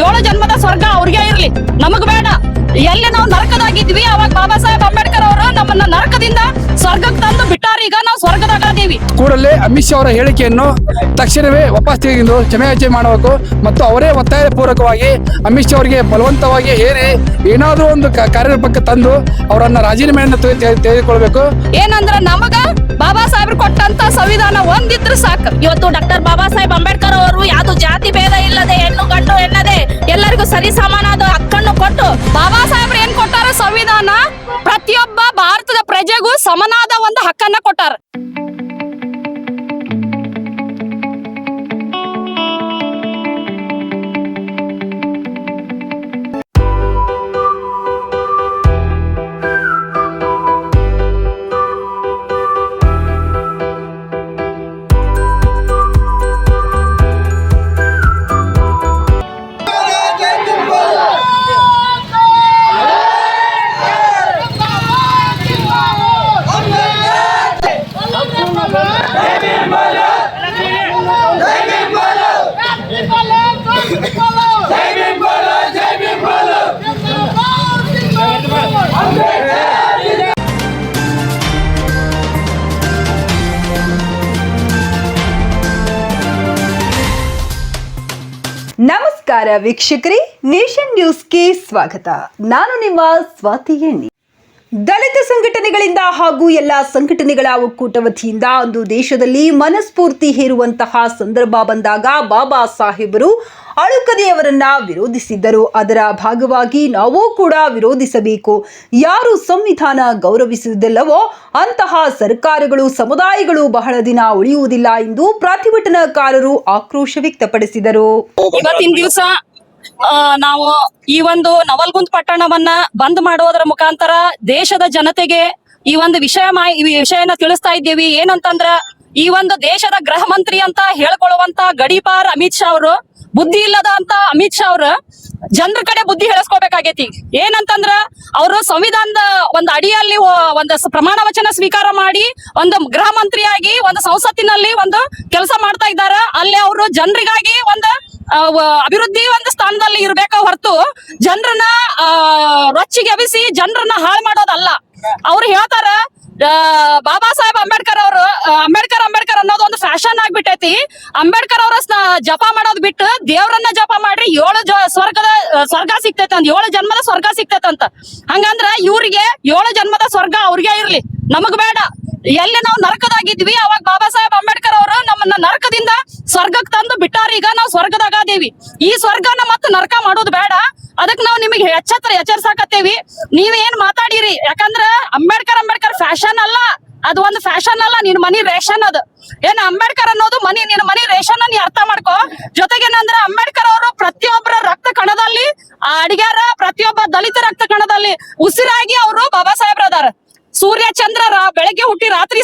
ಏಳು ಜನ್ಮದ ಸ್ವರ್ಗ ಅವ್ರಿಗೆ ಇರ್ಲಿ, ನಮಗ್ ಬೇಡ. ಎಲ್ಲಿ ನಾವು ನರಕದಾಗಿದ್ವಿ ಅವಾಗ ಬಾಬಾ ಸಾಹೇಬ್ ಅಂಬೇಡ್ಕರ್ ಅವರು ನಮ್ಮನ್ನ ನರಕದಿಂದ ಸ್ವರ್ಗಕ್ಕೆ ತಂದು ಬಿಟ್ಟಾರ. ಈಗ ನಾವು ಸ್ವರ್ಗದಾಗದೀವಿ. ಕೂಡಲೇ ಅಮಿತ್ ಶಾ ಅವರ ಹೇಳಿಕೆಯನ್ನು ತಕ್ಷಣವೇ ವಾಪಸ್ ತೆಗೆದು ಕ್ಷಮೆಯಾಚನೆ ಮಾಡಬೇಕು ಮತ್ತು ಅವರೇ ಒತ್ತಾಯ ಪೂರ್ವಕವಾಗಿ ಅಮಿತ್ ಶಾ ಅವರಿಗೆ ಬಲವಂತವಾಗಿ ಹೇರಿ ಏನಾದರೂ ಒಂದು ಕಾರ್ಯರೂಪಕ್ಕೆ ತಂದು ಅವರನ್ನ ರಾಜೀನಾಮೆಯನ್ನು ತೆಗೆದುಕೊಳ್ಬೇಕು. ಏನಂದ್ರ ನಮಗ ಬಾಬಾ ಸಾಹೇಬ್ರು ಕೊಟ್ಟಂತ ಸಂವಿಧಾನ ಒಂದಿದ್ರು ಸಾಕು. ಇವತ್ತು ಡಾಕ್ಟರ್ ಬಾಬಾ ಸಾಹೇಬ್ ಅಂಬೇಡ್ಕರ್ ಅವರು ಯಾವ್ದು ಜಾತಿ ಭೇದ ಇಲ್ಲದೆ ಹೆಣ್ಣು ಗಂಡು ಎನ್ನದೆ ಎಲ್ಲರಿಗೂ ಸರಿ ಸಮಾನದ ಹಕ್ಕನ್ನು ಕೊಟ್ಟು ಬಾಬಾ ಸಾಹೇಬ್ರು ಏನ್ ಕೊಟ್ಟಾರ ಸಂವಿಧಾನ ಪ್ರತಿಯೊಬ್ಬ ಭಾರತದ ಪ್ರಜೆಗೂ ಸಮನಾದ ಒಂದು ಹಕ್ಕನ್ನ ಕೊಟ್ಟಾರ. ನಮಸ್ಕಾರ ವೀಕ್ಷಕರೇ, ನೇಷನ್ ನ್ಯೂಸ್ಗೆ ಸ್ವಾಗತ. ನಾನು ನಿಮ್ಮ ಸ್ವಾತಿ ಎಣ್ಣಿ. ದಲಿತ ಸಂಘಟನೆಗಳಿಂದ ಹಾಗೂ ಎಲ್ಲ ಸಂಘಟನೆಗಳ ಒಕ್ಕೂಟ ವತಿಯಿಂದ ಒಂದು ದೇಶದಲ್ಲಿ ಮನಸ್ಫೂರ್ತಿ ಹೇರುವಂತಹ ಸಂದರ್ಭ ಬಂದಾಗ ಬಾಬಾ ಸಾಹೇಬರು ಅಳುಕದೆಯವರನ್ನ ವಿರೋಧಿಸಿದ್ದರು. ಅದರ ಭಾಗವಾಗಿ ನಾವು ಕೂಡ ವಿರೋಧಿಸಬೇಕು. ಯಾರು ಸಂವಿಧಾನ ಗೌರವಿಸುವುದಿಲ್ಲವೋ ಅಂತಹ ಸರ್ಕಾರಗಳು ಸಮುದಾಯಗಳು ಬಹಳ ದಿನ ಉಳಿಯುವುದಿಲ್ಲ ಎಂದು ಪ್ರತಿಭಟನಾಕಾರರು ಆಕ್ರೋಶ ವ್ಯಕ್ತಪಡಿಸಿದರು. ಇವತ್ತಿನ ದಿವಸ ನಾವು ಈ ಒಂದು ನವಲ್ಗುಂದ್ ಪಟ್ಟಣವನ್ನ ಬಂದ್ ಮಾಡುವುದರ ಮುಖಾಂತರ ದೇಶದ ಜನತೆಗೆ ಈ ಒಂದು ವಿಷಯನ ತಿಳಿಸ್ತಾ ಇದ್ದೀವಿ. ಏನಂತಂದ್ರ ಈ ಒಂದು ದೇಶದ ಗೃಹ ಮಂತ್ರಿ ಅಂತ ಹೇಳ್ಕೊಳ್ಳುವಂತ ಗಡೀಪಾರ್ ಅಮಿತ್ ಶಾ ಅವರು, ಬುದ್ಧಿ ಇಲ್ಲದ ಅಂತ ಅಮಿತ್ ಶಾ ಅವರು ಜನರ ಕಡೆ ಬುದ್ಧಿ ಹೇಳಿಸ್ಕೋಬೇಕಾಗೈತಿ. ಏನಂತಂದ್ರ ಅವರು ಸಂವಿಧಾನದ ಒಂದು ಅಡಿಯಲ್ಲಿ ಒಂದು ಪ್ರಮಾಣ ವಚನ ಸ್ವೀಕಾರ ಮಾಡಿ ಒಂದು ಗೃಹ ಮಂತ್ರಿಯಾಗಿ ಒಂದು ಸಂಸತ್ತಿನಲ್ಲಿ ಒಂದು ಕೆಲಸ ಮಾಡ್ತಾ ಇದ್ದಾರೆ. ಅಲ್ಲಿ ಅವರು ಜನರಿಗಾಗಿ ಒಂದು ಅಭಿವೃದ್ಧಿ ಒಂದು ಸ್ಥಾನದಲ್ಲಿ ಇರ್ಬೇಕ ಹೊರತು ಜನರನ್ನ ರೊಚ್ಚಿಗೆ ಎಬ್ಬಿಸಿ ಜನರನ್ನ ಹಾಳು ಮಾಡೋದಲ್ಲ. ಅವ್ರು ಹೇಳ್ತಾರ ಬಾಬಾ ಸಾಹೇಬ್ ಅಂಬೇಡ್ಕರ್ ಅವರು ಅಂಬೇಡ್ಕರ್ ಅನ್ನೋದು ಒಂದು ಫ್ಯಾಷನ್ ಆಗ್ಬಿಟ್ಟೈತಿ. ಅಂಬೇಡ್ಕರ್ ಅವರ ಜಪ ಮಾಡೋದ್ ಬಿಟ್ಟು ದೇವ್ರನ್ನ ಜಪ ಮಾಡ್ರಿ, ಸ್ವರ್ಗ ಸಿಗ್ತೈತೆ ಅಂತ, 7 ಜನ್ಮದ ಸ್ವರ್ಗ ಸಿಗ್ತೈತಂತ. ಹಂಗಂದ್ರ ಇವ್ರಿಗೆ 7 ಜನ್ಮದ ಸ್ವರ್ಗ ಅವ್ರಿಗೆ ಇರ್ಲಿ, ನಮಗ್ ಬೇಡ. ಎಲ್ಲಿ ನಾವು ನರಕದಾಗಿದ್ವಿ ಅವಾಗ ಬಾಬಾ ಸಾಹೇಬ್ ಅಂಬೇಡ್ಕರ್ ಅವರು ನಮ್ಮನ್ನ ನರಕದಿಂದ ಸ್ವರ್ಗಕ್ಕೆ ತಂದು ಬಿಟ್ಟಾರ. ಈಗ ನಾವು ಸ್ವರ್ಗದಾಗದೇವಿ. ಈ ಸ್ವರ್ಗನ ಮತ್ತೆ ನರಕ ಮಾಡೋದು ಬೇಡ. ಅದಕ್ಕೆ ನಾವು ನಿಮಗೆ ಎಚ್ಚರಿಸಾಕತ್ತೇವಿ. ನೀವೇನ್ ಮಾತಾಡಿರಿ, ಯಾಕಂದ್ರ ಅಂಬೇಡ್ಕರ್ ಫ್ಯಾಷನ್ ಅಲ್ಲ, ಅದು ಒಂದು ಫ್ಯಾಷನ್ ಅಲ್ಲ, ನಿನ್ ಮನಿ ರೇಷನ್. ಅದು ಏನ್ ಅಂಬೇಡ್ಕರ್ ಅನ್ನೋದು ನಿನ್ ಮನಿ ರೇಷನ್ ನೀ ಅರ್ಥ ಮಾಡ್ಕೋ. ಜೊತೆಗೇನಂದ್ರ ಅಂಬೇಡ್ಕರ್ ಅವರು ಪ್ರತಿಯೊಬ್ಬರ ರಕ್ತ ಕಣದಲ್ಲಿ ಅಡಿಗ್ಯಾರ, ಪ್ರತಿಯೊಬ್ಬ ದಲಿತ ರಕ್ತ ಕಣದಲ್ಲಿ ಉಸಿರಾಗಿ ಅವರು ಬಾಬಾ ಸಾಹೇಬ್ರ ಅದಾರ. ಸೂರ್ಯ ಚಂದ್ರ ಬೆಳಗ್ಗೆ ಹುಟ್ಟಿ ರಾತ್ರಿ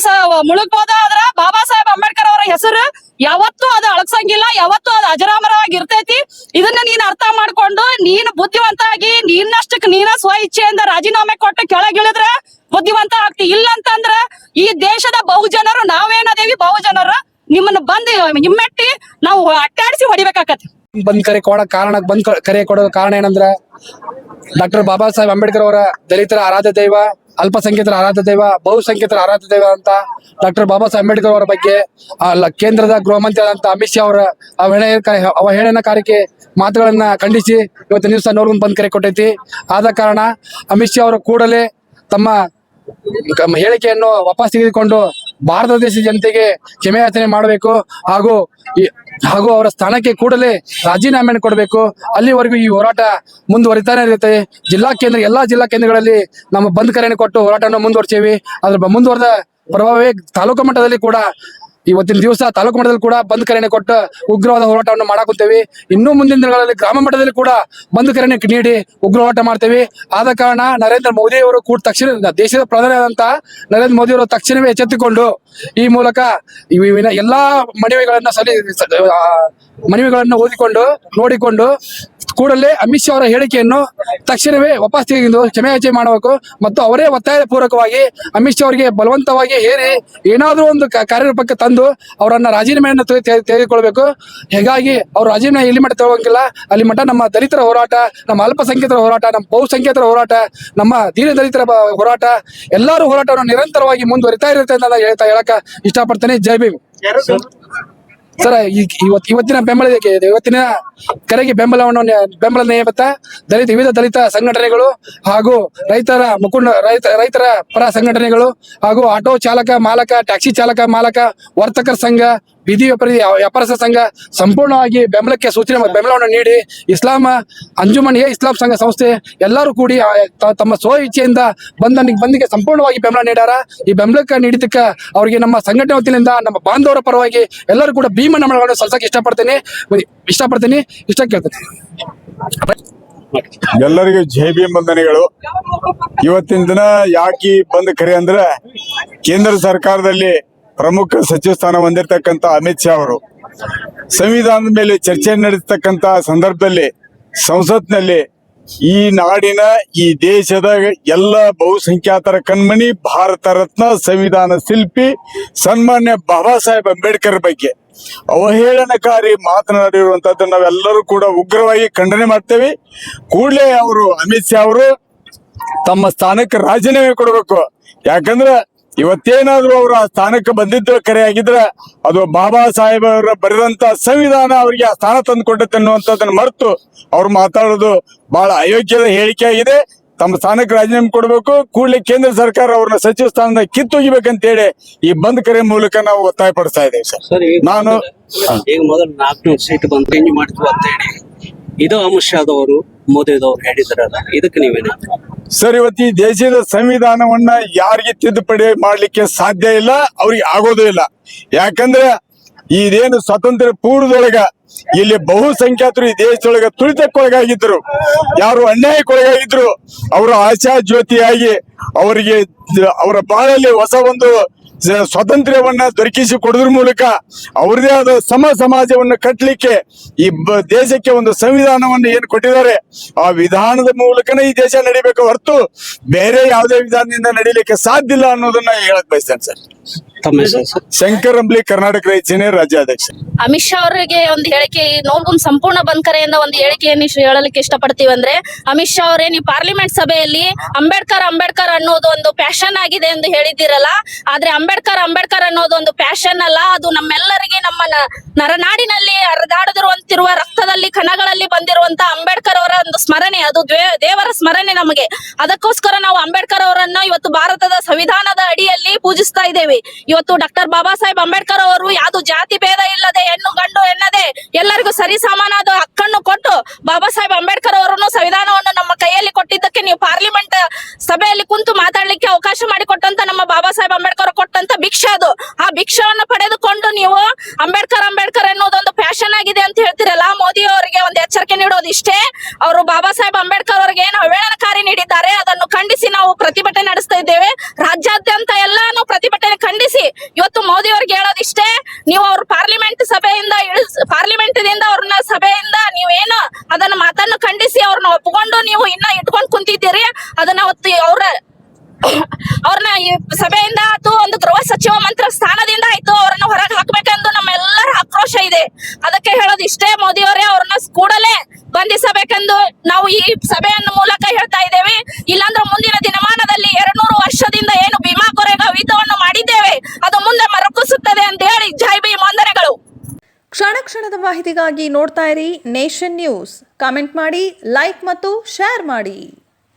ಮುಳುಗ್ಬೋದ, ಆದ್ರ ಬಾಬಾ ಸಾಹೇಬ್ ಅಂಬೇಡ್ಕರ್ ಅವರ ಹೆಸರು ಯಾವತ್ತೂ ಅದು ಅಳಗ್ಸಂಗಿಲ್ಲ, ಯಾವತ್ತೂ ಅದು ಅಜರಾಮರವಾಗಿ ಇರ್ತೈತಿ. ಇದನ್ನ ನೀನ್ ಅರ್ಥ ಮಾಡ್ಕೊಂಡು ನೀನ್ ಬುದ್ಧಿವಂತ ಆಗಿ ನಿನ್ನಷ್ಟಕ್ಕೆ ನೀನ ಸ್ವ ಇಚ್ಛೆಯಿಂದ ರಾಜೀನಾಮೆ ಕೊಟ್ಟು ಕೆಳಗಿಳಿದ್ರ ಬುದ್ಧಿವಂತ ಆಗ್ತಿ. ಇಲ್ಲ ಅಂತಂದ್ರ ಈ ದೇಶದ ಬಹುಜನರು, ನಾವೇನದೇವಿ ಬಹುಜನರು, ನಿಮ್ಮನ್ನ ಬಂದ್ ಹಿಮ್ಮೆಟ್ಟಿ ನಾವು ಅಟ್ಟಾಡಿಸಿ ಹೊಡಿಬೇಕಾಕತಿ. ಬಂದ್ ಕರೆ ಕೊಡೋ ಕಾರಣ ಏನಂದ್ರ ಡಾಕ್ಟರ್ ಬಾಬಾ ಸಾಹೇಬ್ ಅಂಬೇಡ್ಕರ್ ಅವರ ದಲಿತರ ಆರಾಧ್ಯ ದೈವ, ಅಲ್ಪಸಂಖ್ಯಾತರ ಆರಾಧ್ಯ ದೈವ, ಬಹುಸಂಖ್ಯಾತರ ಆರಾಧ್ಯ ದೈವ ಅಂತ ಡಾಕ್ಟರ್ ಬಾಬಾ ಸಾಹೇಬ್ ಅಂಬೇಡ್ಕರ್ ಅವರ ಬಗ್ಗೆ ಕೇಂದ್ರದ ಗೃಹ ಮಂತ್ರಿ ಆದಂತ ಅಮಿತ್ ಶಾ ಅವರ ಅವಹೇಳನಕಾರಿಕೆ ಮಾತುಗಳನ್ನ ಖಂಡಿಸಿ ಇವತ್ತಿನ ದಿವಸ ನೋಡ್ಕೊಂಡು ಬಂದ್ ಕರೆ ಕೊಟ್ಟೈತಿ. ಆದ ಕಾರಣ ಅಮಿತ್ ಶಾ ಅವರು ಕೂಡಲೇ ತಮ್ಮ ಹೇಳಿಕೆಯನ್ನು ವಾಪಸ್ ತೆಗೆದುಕೊಂಡು ಭಾರತ ದೇಶದ ಜನತೆಗೆ ಕ್ಷಮೆಯಾಚನೆ ಮಾಡಬೇಕು ಹಾಗೂ ಅವರ ಸ್ಥಾನಕ್ಕೆ ಕೂಡಲೇ ರಾಜೀನಾಮೆಯನ್ನು ಕೊಡಬೇಕು. ಅಲ್ಲಿವರೆಗೂ ಈ ಹೋರಾಟ ಮುಂದುವರಿತಾನೆ ಇರುತ್ತೆ. ಎಲ್ಲಾ ಜಿಲ್ಲಾ ಕೇಂದ್ರಗಳಲ್ಲಿ ನಮ್ಮ ಬಂದ್ ಕರೆಯನ್ನು ಕೊಟ್ಟು ಹೋರಾಟವನ್ನು ಮುಂದುವರಿಸೇವಿ. ಅದ್ರ ಮುಂದುವರೆದ ಪ್ರಭಾವವೇ ತಾಲೂಕು ಮಟ್ಟದಲ್ಲಿ ಕೂಡ ಇವತ್ತಿನ ದಿವಸ ತಾಲೂಕು ಮಟ್ಟದಲ್ಲಿ ಕೂಡ ಬಂದ್ ಕರೆಯನ್ನು ಕೊಟ್ಟು ಉಗ್ರವಾದ ಹೋರಾಟವನ್ನು ಮಾಡಾಕುತ್ತೇವೆ. ಇನ್ನೂ ಮುಂದಿನ ದಿನಗಳಲ್ಲಿ ಗ್ರಾಮ ಮಟ್ಟದಲ್ಲಿ ಕೂಡ ಬಂದ್ ಕರೆಯನ್ನು ನೀಡಿ ಉಗ್ರ ಹೋರಾಟ ಮಾಡ್ತೇವೆ. ಆದ ಕಾರಣ ನರೇಂದ್ರ ಮೋದಿ ಅವರು ಕೂಡ ದೇಶದ ಪ್ರಧಾನಿಯಾದಂತಹ ನರೇಂದ್ರ ಮೋದಿ ಅವರು ತಕ್ಷಣವೇ ಎಚ್ಚೆತ್ತುಕೊಂಡು ಈ ಮೂಲಕ ಎಲ್ಲಾ ಮನವಿಗಳನ್ನು ಓದಿಕೊಂಡು ನೋಡಿಕೊಂಡು ಕೂಡಲೇ ಅಮಿತ್ ಶಾ ಅವರ ಹೇಳಿಕೆಯನ್ನು ತಕ್ಷಣವೇ ವಾಪಸ್ ತೆಗೆದು ಕ್ಷಮೆಯಾಚನೆ ಮಾಡಬೇಕು ಮತ್ತು ಅವರೇ ಒತ್ತಾಯ ಪೂರ್ವಕವಾಗಿ ಅಮಿತ್ ಶಾ ಅವರಿಗೆ ಬಲವಂತವಾಗಿ ಹೇರಿ ಏನಾದರೂ ಒಂದು ಕಾರ್ಯರೂಪಕ್ಕೆ ತಂದು ಅವರನ್ನ ರಾಜೀನಾಮೆಯನ್ನು ತೆಗೆದುಕೊಳ್ಬೇಕು. ಹೀಗಾಗಿ ಅವರು ರಾಜೀನಾಮೆ ಇಲ್ಲಿ ಮಟ್ಟ ತಗೋಂಗಿಲ್ಲ, ಅಲ್ಲಿ ಮಟ್ಟ ನಮ್ಮ ದಲಿತರ ಹೋರಾಟ, ನಮ್ಮ ಅಲ್ಪಸಂಖ್ಯಾತರ ಹೋರಾಟ, ನಮ್ಮ ಬಹುಸಂಖ್ಯಾತರ ಹೋರಾಟ, ನಮ್ಮ ದೀನ ದಲಿತರ ಹೋರಾಟ, ಎಲ್ಲರೂ ಹೋರಾಟವನ್ನು ನಿರಂತರವಾಗಿ ಮುಂದುವರಿತಾ ಇರುತ್ತೆ ಅಂತ ನಾನು ಹೇಳಕ ಇಷ್ಟಪಡ್ತೇನೆ. ಜೈ ಭೀಮ್ ಸರ್. ಇವತ್ತಿನ ಇವತ್ತಿನ ಕರೆಗೆ ಬೆಂಬಲ ನೇಮತ್ತ ವಿವಿಧ ದಲಿತ ಸಂಘಟನೆಗಳು ಹಾಗೂ ರೈತರ ಪರ ಸಂಘಟನೆಗಳು ಹಾಗೂ ಆಟೋ ಚಾಲಕ ಮಾಲಕ, ಟ್ಯಾಕ್ಸಿ ಚಾಲಕ ಮಾಲಕ, ವರ್ತಕರ ಸಂಘ, ಬೀದಿ ವ್ಯಾಪಾರಸ್ಥರ ಸಂಘ ಸಂಪೂರ್ಣವಾಗಿ ಬೆಂಬಲವನ್ನು ನೀಡಿ ಇಸ್ಲಾಂ ಇಸ್ಲಾಂ ಸಂಘ ಸಂಸ್ಥೆ ಎಲ್ಲರೂ ಕೂಡಿ ತಮ್ಮ ಸ್ವ ಇಚ್ಛೆಯಿಂದ ಬಂದಿಗೆ ಸಂಪೂರ್ಣವಾಗಿ ಬೆಂಬಲ ನೀಡ್ಯಾರ. ಈ ಬೆಂಬಲಕ್ಕೆ ನೀಡಿದ್ದಕ್ಕೆ ಅವರಿಗೆ ನಮ್ಮ ಸಂಘಟನೆ ವತಿಯಿಂದ ನಮ್ಮ ಬಾಂಧವರ ಪರವಾಗಿ ಎಲ್ಲರೂ ಕೂಡ ಭೀಮ ನಮನಗಳನ್ನು ಸಲ್ಲಿಸಕ್ಕೆ ಇಷ್ಟಪಡ್ತೀನಿ. ಇಷ್ಟ ಕೇಳ್ತೀನಿ. ಎಲ್ಲರಿಗೂ ಜೈ ಭೀಮ್ ವಂದನೆಗಳು. ಇವತ್ತಿನ ದಿನ ಯಾಕೆ ಬಂದ್ ಕರೆ ಅಂದ್ರೆ ಕೇಂದ್ರ ಸರ್ಕಾರದಲ್ಲಿ ಪ್ರಮುಖ ಸಚಿವ ಸ್ಥಾನ ಹೊಂದಿರತಕ್ಕಂತ ಅಮಿತ್ ಶಾ ಅವರು ಸಂವಿಧಾನದ ಮೇಲೆ ಚರ್ಚೆ ನಡೆಸತಕ್ಕಂತ ಸಂದರ್ಭದಲ್ಲಿ ಸಂಸತ್ನಲ್ಲಿ ಈ ನಾಡಿನ ಈ ದೇಶದ ಎಲ್ಲ ಬಹುಸಂಖ್ಯಾತರ ಕಣ್ಮಣಿ ಭಾರತ ರತ್ನ ಸಂವಿಧಾನ ಶಿಲ್ಪಿ ಸನ್ಮಾನ್ಯ ಬಾಬಾ ಸಾಹೇಬ್ ಅಂಬೇಡ್ಕರ್ ಬಗ್ಗೆ ಅವಹೇಳನಕಾರಿ ಮಾತನಾಡಿರುವಂತದ್ದು ನಾವೆಲ್ಲರೂ ಕೂಡ ಉಗ್ರವಾಗಿ ಖಂಡನೆ ಮಾಡ್ತೇವೆ. ಕೂಡಲೇ ಅವರು ಅಮಿತ್ ಶಾ ಅವರು ತಮ್ಮ ಸ್ಥಾನಕ್ಕೆ ರಾಜೀನಾಮೆ ಕೊಡಬೇಕು. ಯಾಕಂದ್ರೆ ಇವತ್ತೇನಾದ್ರೂ ಅವರು ಆ ಸ್ಥಾನಕ್ಕೆ ಬಂದಿದ್ದು ಕರೆ ಆಗಿದ್ರೆ ಅದು ಬಾಬಾ ಸಾಹೇಬ್ ಅವರ ಬರೆದಂತ ಸಂವಿಧಾನ ಅವರಿಗೆ ಆ ಸ್ಥಾನ ತಂದು ಕೊಟ್ಟತ್ತೆ ಅನ್ನುವಂಥದ್ದನ್ನು ಮರೆತು ಅವ್ರು ಮಾತಾಡೋದು ಬಹಳ ಅಯೋಗ್ಯದ ಹೇಳಿಕೆ ಆಗಿದೆ. ತಮ್ಮ ಸ್ಥಾನಕ್ಕೆ ರಾಜೀನಾಮೆ ಕೊಡಬೇಕು. ಕೂಡಲೇ ಕೇಂದ್ರ ಸರ್ಕಾರ ಅವ್ರನ್ನ ಸಚಿವ ಸ್ಥಾನದ ಕಿತ್ತೊಗಿಬೇಕಂತೇಳಿ ಈ ಬಂದ್ ಕರೆ ಮೂಲಕ ನಾವು ಒತ್ತಾಯ ಪಡಿಸ್ತಾ ಇದ್ದೇವೆ ಸರ್. ನಾನು ಈಗ ಮೊದಲು 400 ಸೀಟ್ ಬಂದು ಚೇಂಜ್ ಮಾಡ್ತೀವಿ ಅಂತ ಹೇಳಿ ಇದು ಅಮಿತ್ ಶಾದವರು ಮೋದಿದವ್ರು ಹೇಳಿದ್ರಲ್ಲ, ಇದಕ್ಕೆ ನೀವೇನು ಸರ್? ಇವತ್ತು ಈ ದೇಶದ ಸಂವಿಧಾನವನ್ನ ಯಾರಿಗೆ ತಿದ್ದುಪಡಿ ಮಾಡ್ಲಿಕ್ಕೆ ಸಾಧ್ಯ ಇಲ್ಲ, ಅವ್ರಿಗೆ ಆಗೋದು ಇಲ್ಲ. ಯಾಕಂದ್ರೆ ಇದೇನು ಸ್ವಾತಂತ್ರ್ಯ ಪೂರ್ವದೊಳಗ ಇಲ್ಲಿ ಬಹುಸಂಖ್ಯಾತರು ಈ ದೇಶದೊಳಗ ತುಳಿತಕ್ಕೊಳಗಾಗಿದ್ರು, ಯಾರು ಅನ್ಯಾಯಕ್ಕೊಳಗಾಗಿದ್ರು, ಅವರು ಆಶಾ ಜ್ಯೋತಿಯಾಗಿ ಅವರಿಗೆ ಅವರ ಬಾಳಲ್ಲಿ ಹೊಸ ಒಂದು ಸ್ವಾತಂತ್ರ್ಯವನ್ನ ದೊರಕಿಸಿ ಕೊಡೋದ್ರ ಮೂಲಕ ಅವ್ರದೇ ಆದ ಸಮಾಜವನ್ನು ಕಟ್ಟಲಿಕ್ಕೆ ಈ ದೇಶಕ್ಕೆ ಒಂದು ಸಂವಿಧಾನವನ್ನು ಏನು ಕೊಟ್ಟಿದ್ದಾರೆ ಆ ವಿಧಾನದ ಮೂಲಕನೇ ಈ ದೇಶ ನಡಿಬೇಕು ಹೊರತು ಬೇರೆ ಯಾವುದೇ ವಿಧಾನದಿಂದ ನಡೀಲಿಕ್ಕೆ ಸಾಧ್ಯ ಇಲ್ಲ ಅನ್ನೋದನ್ನ ಹೇಳಕ್ ಬಯಸ್ತೇನೆ ಸರ್. ಶಂಕರ್ ಅಂಬ್ಲಿ, ಕರ್ನಾಟಕ ರೈತ ಸೇನೆ ರಾಜ್ಯಾಧ್ಯಕ್ಷ. ಅಮಿತ್ ಶಾ ಅವರಿಗೆ ಒಂದು ಹೇಳಿಕೆ, ನೋಡ್ಕೊಂಡು ಸಂಪೂರ್ಣ ಬಂದ್ ಕರೆಯಿಂದ ಒಂದು ಹೇಳಿಕೆಯನ್ನು ಹೇಳಲಿಕ್ಕೆ ಇಷ್ಟಪಡ್ತೀವಿ. ಅಂದ್ರೆ ಅಮಿತ್ ಶಾ ಅವರೇ, ನೀವು ಪಾರ್ಲಿಮೆಂಟ್ ಸಭೆಯಲ್ಲಿ ಅಂಬೇಡ್ಕರ್ ಅನ್ನೋದು ಒಂದು ಪ್ಯಾಷನ್ ಆಗಿದೆ ಎಂದು ಹೇಳಿದ್ದೀರಲ್ಲ, ಆದ್ರೆ ಅಂಬೇಡ್ಕರ್ ಅನ್ನೋದು ಒಂದು ಪ್ಯಾಷನ್ ಅಲ್ಲ, ಅದು ನಮ್ಮೆಲ್ಲರಿಗೆ ನಮ್ಮ ನರನಾಡಿನಲ್ಲಿ ಹರಿದಾಡದಿರುವಂತಿರುವ ರಕ್ತದಲ್ಲಿ ಕಣಗಳಲ್ಲಿ ಬಂದಿರುವಂತ ಅಂಬೇಡ್ಕರ್ ಅವರ ಒಂದು ಸ್ಮರಣೆ, ಅದು ದೇವರ ಸ್ಮರಣೆ ನಮಗೆ. ಅದಕ್ಕೋಸ್ಕರ ನಾವು ಅಂಬೇಡ್ಕರ್ ಅವರನ್ನ ಇವತ್ತು ಭಾರತದ ಸಂವಿಧಾನದ ಅಡಿಯಲ್ಲಿ ಪೂಜಿಸ್ತಾ ಇದ್ದೇವೆ. ಇವತ್ತು ಡಾಕ್ಟರ್ ಬಾಬಾ ಸಾಹೇಬ್ ಅಂಬೇಡ್ಕರ್ ಅವರು ಯಾವುದು ಜಾತಿ ಭೇದ ಇಲ್ಲದೆ ಹೆಣ್ಣು ಗಂಡು ಎನ್ನದೆ ಎಲ್ಲರಿಗೂ ಸರಿ ಸಮಾನದ ಹಕ್ಕನ್ನು ಕೊಟ್ಟು ಬಾಬಾ ಸಾಹೇಬ್ ಅಂಬೇಡ್ಕರ್ ಅವರನ್ನು ಸಂವಿಧಾನವನ್ನು ನಮ್ಮ ಕೈಯಲ್ಲಿ ಕೊಟ್ಟಿದ್ದಕ್ಕೆ ನೀವು ಪಾರ್ಲಿಮೆಂಟ್ ಸಭೆಯಲ್ಲಿ ಕುಂತು ಮಾತಾಡ್ಲಿಕ್ಕೆ ಅವಕಾಶ ಮಾಡಿಕೊಟ್ಟಂತ ನಮ್ಮ ಬಾಬಾ ಸಾಹೇಬ್ ಅಂಬೇಡ್ಕರ್ ಕೊಟ್ಟಂತ ಭಿಕ್ಷೆ ಅದು. ಆ ಭಿಕ್ಷವನ್ನು ಪಡೆದುಕೊಂಡು ನೀವು ಅಂಬೇಡ್ಕರ್ ಎನ್ನುವುದೊಂದು ಫ್ಯಾಷನ್ ಆಗಿದೆ ಅಂತ ಹೇಳ್ತಿರಲ್ಲ, ಮೋದಿ ಅವರಿಗೆ ಒಂದು ಎಚ್ಚರಿಕೆ ನೀಡೋದು ಇಷ್ಟೇ. ಅವರು ಬಾಬಾ ಸಾಹೇಬ್ ಅಂಬೇಡ್ಕರ್ ಅವರಿಗೆ ಏನು ಅವಹೇಳನಕಾರಿ ನೀಡಿದ್ದಾರೆ ಅದನ್ನು ಖಂಡಿಸಿ ನಾವು ಪ್ರತಿಭಟನೆ ನಡೆಸ್ತಾ ಇದ್ದೇವೆ. ರಾಜ್ಯಾದ್ಯಂತ ಎಲ್ಲಾನು ಪ್ರತಿಭಟನೆ ಖಂಡಿಸಿ ಇವತ್ತು ಮೋದಿ ಅವ್ರಿಗೆ ಹೇಳೋದಿಷ್ಟೇ, ನೀವು ಅವ್ರ ಪಾರ್ಲಿಮೆಂಟ್ ದಿಂದ ಅವ್ರನ್ನ ಸಭೆಯಿಂದ ನೀವೇನು ಅದನ್ನ ಮಾತನ್ನು ಖಂಡಿಸಿ ಅವ್ರನ್ನ ಒಪ್ಪಿಕೊಂಡು ನೀವು ಇನ್ನ ಇಟ್ಕೊಂಡು ಕುಂತಿದ್ದೀರಿ. ಅದನ್ನ ಅವತ್ತು ಅವ್ರನ್ನ ಈ ಸಭೆಯಿಂದ ಆಯ್ತು, ಒಂದು ಗೃಹ ಸಚಿವ ಮಂತ್ರಿ ಸ್ಥಾನದಿಂದ ಆಯ್ತು, ಅವ್ರನ್ನ ಹೊರಗೆ ಹಾಕ್ಬೇಕೆಂದು ನಮ್ಮೆಲ್ಲರ ಆಕ್ರೋಶ ಇದೆ. ಅದಕ್ಕೆ ಹೇಳೋದು ಇಷ್ಟೇ, ಮೋದಿ ಅವರೇ ಅವ್ರನ್ನ ಕೂಡಲೇ ಬಂಧಿಸಬೇಕೆಂದು ನಾವು ಈ ಸಭೆಯನ್ನ ಮೂಲಕ ಹೇಳ್ತಾ ಇದ್ದೇವೆ. ಇಲ್ಲಾಂದ್ರೆ ಮುಂದಿನ ದಿನಮಾನದಲ್ಲಿ 200 ವರ್ಷದಿಂದ ಏನು ಭೀಮಾ ಕೊರೆಗಾಂವ್ ಯುದ್ಧವನ್ನು ಮಾಡಿದ್ದೇವೆ ಅದು ಮುಂದೆ ಮರುಕಳಿಸುತ್ತದೆ ಅಂತ ಹೇಳಿ ಜೈ ಭೀಮ್ ವಂದನೆಗಳು. ಕ್ಷಣ ಕ್ಷಣದ ಮಾಹಿತಿಗಾಗಿ ನೋಡ್ತಾ ಇರಿ ನೇಷನ್ ನ್ಯೂಸ್. ಕಾಮೆಂಟ್ ಮಾಡಿ, ಲೈಕ್ ಮತ್ತು ಶೇರ್ ಮಾಡಿ.